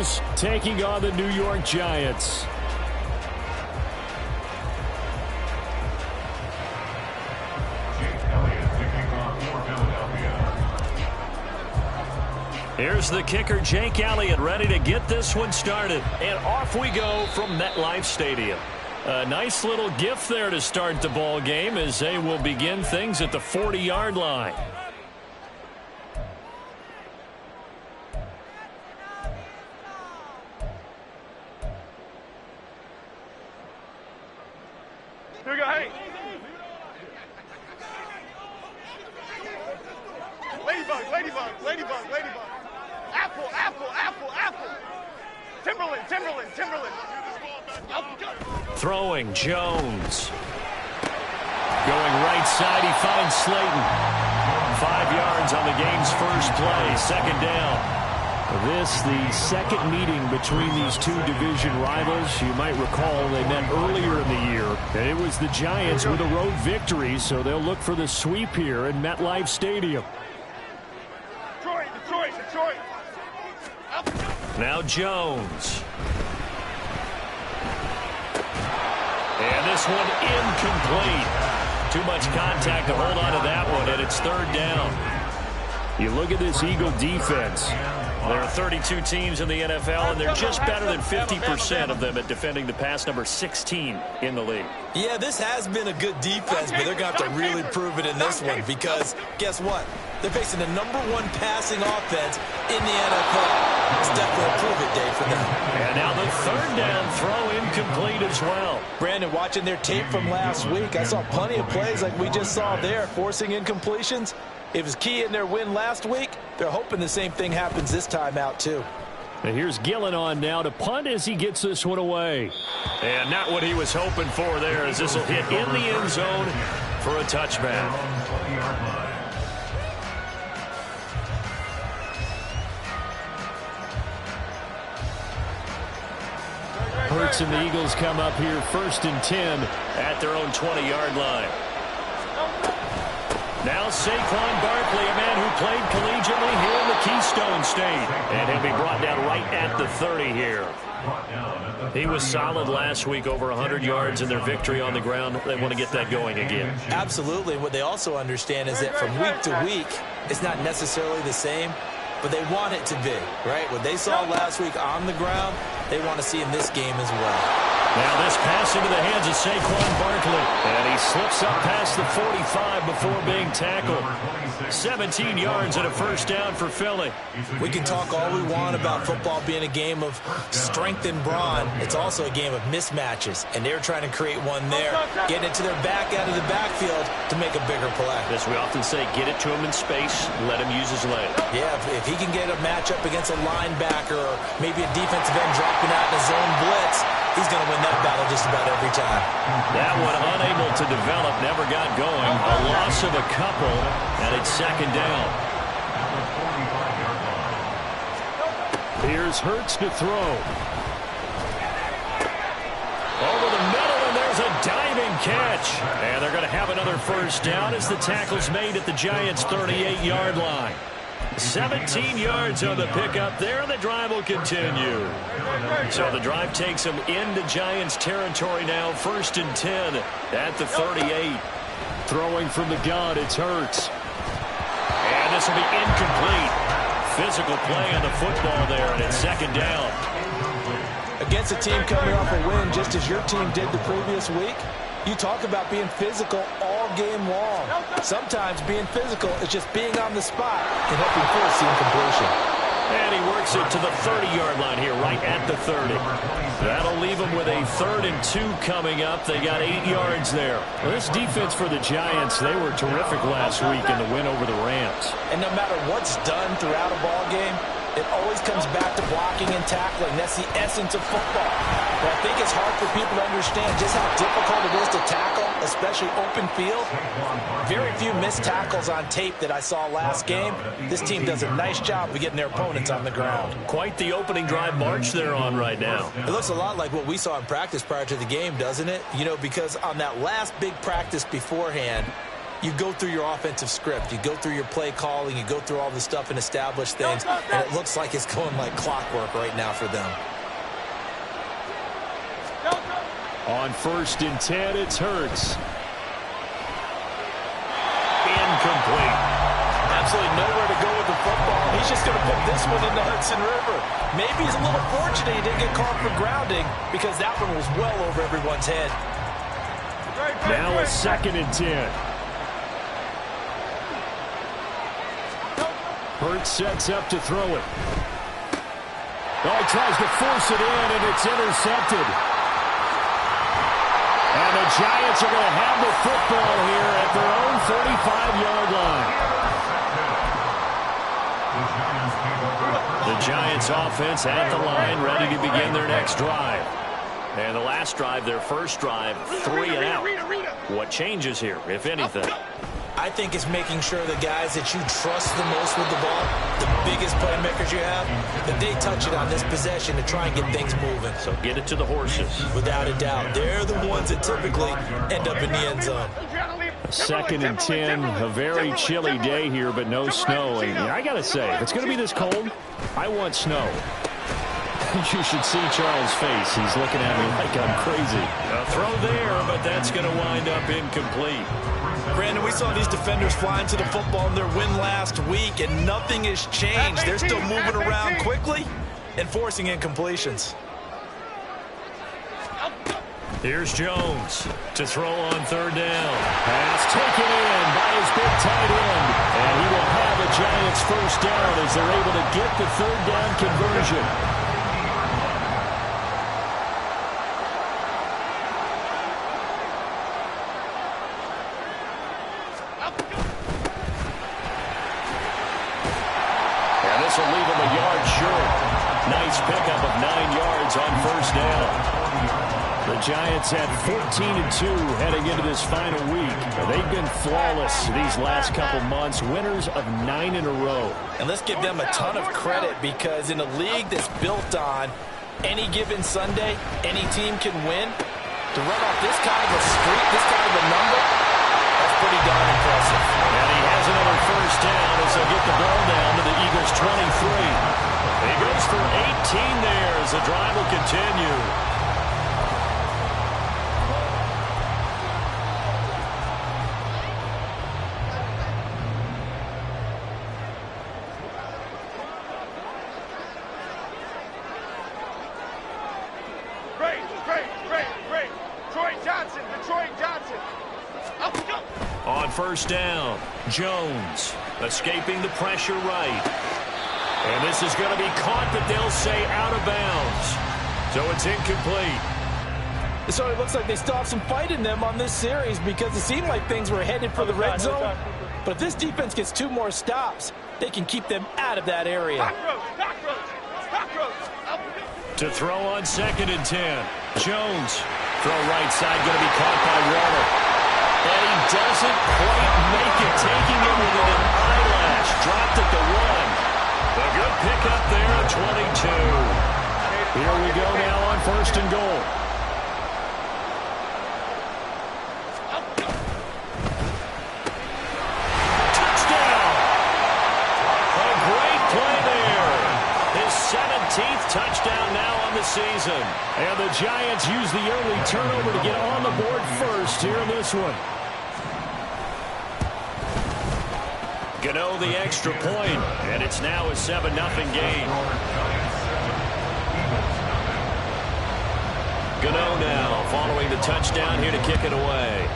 Eagles taking on the New York Giants. Here's the kicker, Jake Elliott, ready to get this one started. And off we go from MetLife Stadium. A nice little gift there to start the ball game as they will begin things at the 40-yard line. Here we go, hey. Ladybug, ladybug, ladybug, ladybug. Apple, apple, apple, apple. Timberland, Timberland, Timberland. Throwing, Jones. Going right side, he finds Slayton. 5 yards on the game's first play, second down. This, the second meeting between these two division rivals. You might recall they met earlier in the year. And it was the Giants with a road victory, so they'll look for the sweep here in MetLife Stadium. Detroit, Detroit, Detroit. Now Jones. And this one incomplete. Too much contact to hold on to that one, and it's third down. You look at this Eagle defense. There are 32 teams in the NFL, and they're just better than 50% of them at defending the pass, number 16 in the league. Yeah, this has been a good defense, but they're going to have to really prove it in this one because guess what? They're facing the #1 passing offense in the NFL. It's definitely a prove-it day for them. And now the third down throw incomplete as well. Brandon, watching their tape from last week, I saw plenty of plays like we just saw there, forcing incompletions. It was key in their win last week. They're hoping the same thing happens this time out, too. And here's Gillen on now to punt as he gets this one away. And not what he was hoping for there, as this will hit in the end zone for a touchback. Hurts and the Eagles come up here 1st and 10 at their own 20-yard line. Now Saquon Barkley, a man who played collegiately here in the Keystone State. And he'll be brought down right at the 30 here. He was solid last week, over 100 yards in their victory on the ground. They want to get that going again. Absolutely. What they also understand is that from week to week, it's not necessarily the same, but they want it to be, right? What they saw last week on the ground, they want to see in this game as well. Now this pass into the hands of Saquon Barkley. And he slips up past the 45 before being tackled. 17 yards and a first down for Philly. We can talk all we want about football being a game of strength and brawn. It's also a game of mismatches. And they're trying to create one there. Getting it to their back out of the backfield to make a bigger play. As we often say, get it to him in space. Let him use his leg. Yeah, if he can get a matchup against a linebacker or maybe a defensive end dropping out in a zone blitz, he's going to win that battle just about every time. That one unable to develop, never got going. A loss of a couple, and it's second down. Here's Hurts to throw. Over the middle, and there's a diving catch. And they're going to have another first down as the tackle's made at the Giants' 38-yard line. 17 yards on the pickup there, and the drive will continue. So the drive takes them into Giants territory now, 1st and 10 at the 38. Throwing from the gun, it's Hurts. And this will be incomplete. Physical play on the football there, and it's second down. Against a team coming off a win just as your team did the previous week, you talk about being physical all game long. Sometimes being physical is just being on the spot and helping force the incompletion. And he works it to the 30-yard line here, right at the 30. That'll leave them with a 3rd and 2 coming up. They got 8 yards there. Well, this defense for the Giants, they were terrific last week in the win over the Rams. And no matter what's done throughout a ball game, it always comes back to blocking and tackling. That's the essence of football. But I think it's hard for people to understand just how difficult it is to tackle, especially open field. Very few missed tackles on tape that I saw last game. This team does a nice job of getting their opponents on the ground. Quite the opening drive march they're on right now. It looks a lot like what we saw in practice prior to the game, doesn't it? You know, because on that last big practice beforehand, You go through your offensive script. You go through your play calling. You go through all the stuff and establish things. And it looks like it's going like clockwork right now for them. On 1st and 10, it's Hurts. Incomplete. Absolutely nowhere to go with the football. He's just going to put this one in the Hudson River. Maybe he's a little fortunate he didn't get called for grounding because that one was well over everyone's head. Now a 2nd and 10. Hurts sets up to throw it. Oh, he tries to force it in, and it's intercepted. And the Giants are going to have the football here at their own 45-yard line. The Giants offense at the line, ready to begin their next drive. And the last drive, their first drive, 3 and out. What changes here, if anything? I think it's making sure the guys that you trust the most with the ball, the biggest playmakers you have, that they touch it on this possession to try and get things moving. So get it to the horses. Without a doubt. They're the ones that typically end up in the end zone. 2nd and 10, a very chilly day here, but no snow. And I got to say, if it's going to be this cold, I want snow. You should see Charles' face. He's looking at me like I'm crazy. A throw there, but that's going to wind up incomplete. Brandon, we saw these defenders flying to the football in their win last week, and nothing has changed. They're still moving around quickly and forcing incompletions. Here's Jones to throw on 3rd down. Pass taken in by his big tight end. And he will have a Giants 1st down as they're able to get the 3rd down conversion. And this will leave him a yard short. Nice pickup of 9 yards on 1st down. The Giants had 14-2 heading into this final week. They've been flawless these last couple months, winners of 9 in a row. And let's give them a ton of credit because in a league that's built on any given Sunday, any team can win. To run off this kind of a streak, this kind of a number, that's pretty darn impressive. And he has another 1st down as they'll get the ball down to the Eagles' 23. He goes for 18 there as the drive will continue. On 1st down, Jones escaping the pressure right. And this is going to be caught, but they'll say out of bounds. So it's incomplete. So it looks like they still have some fight in them on this series because it seemed like things were headed for the red zone. But if this defense gets 2 more stops, they can keep them out of that area. To throw on 2nd and 10. Jones, throw right side, going to be caught by Waller. And he doesn't quite make it, taking it within an eyelash. Dropped at the 1. A good pickup there at 22. Here we go now on 1st and goal. Touchdown! A great play there. His 17th touchdown now on the season. And the Giants use the early turnover to get on the board first here in this one. Gano the extra point, and it's now a 7-0 game. Gano now following the touchdown here to kick it away.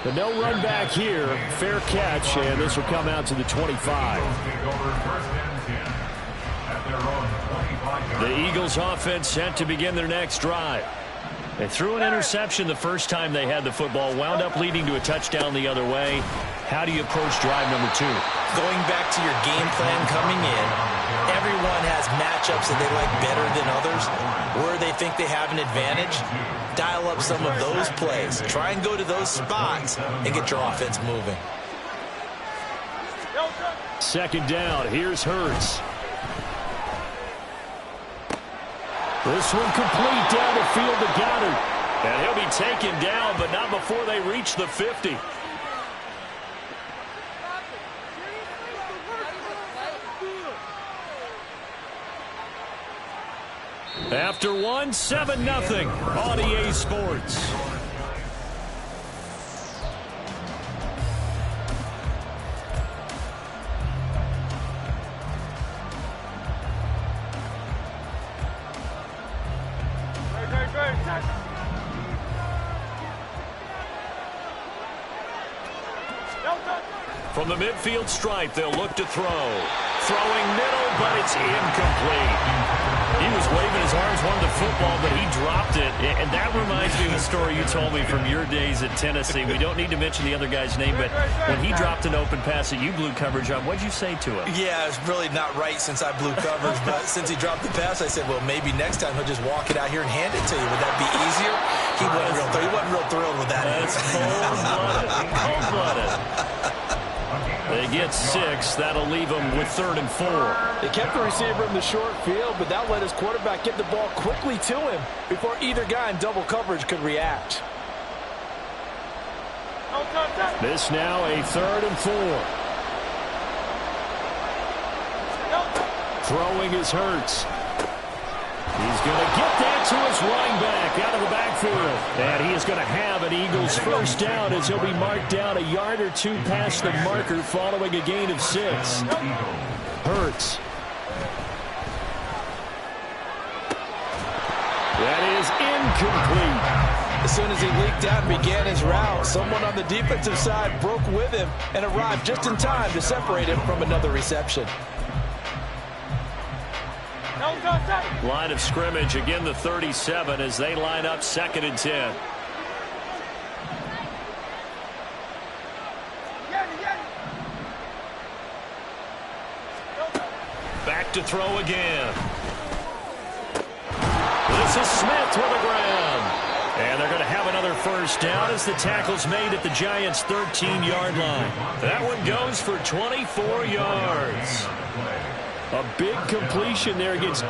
The no run back here, fair catch, and this will come out to the 25. The Eagles offense set to begin their next drive. They threw an interception the first time they had the football, wound up leading to a touchdown the other way. How do you approach drive number 2? Going back to your game plan coming in, everyone has matchups that they like better than others, where they think they have an advantage. Dial up some of those plays. Try and go to those spots and get your offense moving. 2nd down, here's Hurts. This one complete down the field to Goddard. And he'll be taken down, but not before they reach the 50. After one, 7-0 on EA Sports. From the midfield stripe, they'll look to throw. Throwing middle, but it's incomplete. He was waving his arms, wanted the football, but he dropped it. And that reminds me of the story you told me from your days at Tennessee. We don't need to mention the other guy's name, but when he dropped an open pass that you blew coverage on, what'd you say to him? Yeah, it's really not right since I blew coverage, but since he dropped the pass, I said, well, maybe next time he'll just walk it out here and hand it to you. Would that be easier? He wasn't real thrilled with that. That's cold-blooded. Cold-blooded. They get 6. That'll leave them with 3rd and 4. They kept the receiver in the short field, but that let his quarterback get the ball quickly to him before either guy in double coverage could react. This now a 3rd and 4. Throwing is Hurts. He's going to get that to his running back out of the backfield. And he is going to have an Eagles first down as he'll be marked down a yard or two past the marker following a gain of 6. Hurts. That is incomplete. As soon as he leaked out and began his route, someone on the defensive side broke with him and arrived just in time to separate him from another reception. Line of scrimmage, again the 37 as they line up 2nd and 10. Back to throw again. This is Smith to the ground. And they're going to have another first down as the tackle's made at the Giants' 13-yard line. That one goes for 24 yards. A big completion there against